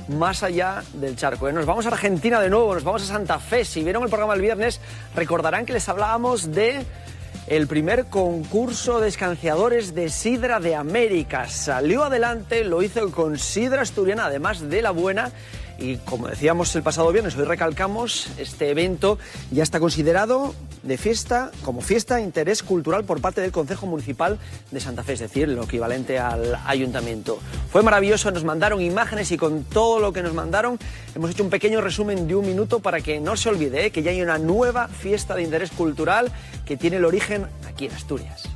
más allá del charco. Nos vamos a Argentina de nuevo, nos vamos a Santa Fe. Si vieron el programa el viernes, recordarán que les hablábamos de el primer concurso de escanciadores de sidra de América. Salió adelante, lo hizo con sidra asturiana, además de la buena. Y como decíamos el pasado viernes, hoy recalcamos, este evento ya está considerado de fiesta, como fiesta de interés cultural por parte del Concejo Municipal de Santa Fe, es decir, lo equivalente al ayuntamiento. Fue maravilloso, nos mandaron imágenes y con todo lo que nos mandaron hemos hecho un pequeño resumen de un minuto para que no se olvide, que ya hay una nueva fiesta de interés cultural que tiene el origen aquí en Asturias.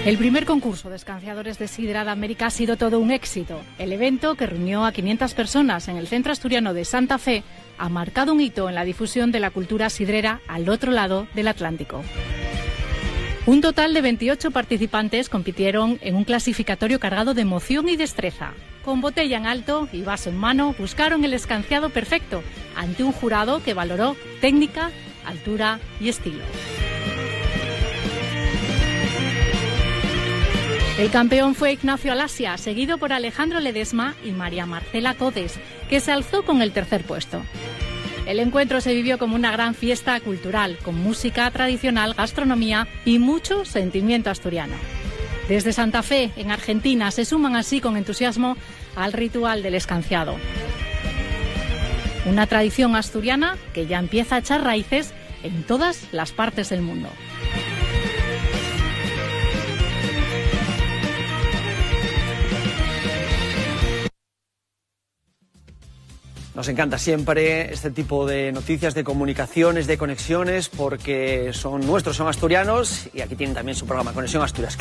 El primer concurso de escanciadores de sidra de América ha sido todo un éxito. El evento, que reunió a 500 personas en el Centro Asturiano de Santa Fe, ha marcado un hito en la difusión de la cultura sidrera al otro lado del Atlántico. Un total de 28 participantes compitieron en un clasificatorio cargado de emoción y destreza. Con botella en alto y vaso en mano, buscaron el escanciado perfecto ante un jurado que valoró técnica, altura y estilo. El campeón fue Ignacio Alasia, seguido por Alejandro Ledesma y María Marcela Codes, que se alzó con el tercer puesto. El encuentro se vivió como una gran fiesta cultural, con música tradicional, gastronomía y mucho sentimiento asturiano. Desde Santa Fe, en Argentina, se suman así con entusiasmo al ritual del escanciado. Una tradición asturiana que ya empieza a echar raíces en todas las partes del mundo. Nos encanta siempre este tipo de noticias, de comunicaciones, de conexiones, porque son nuestros, son asturianos, y aquí tienen también su programa Conexión Asturias.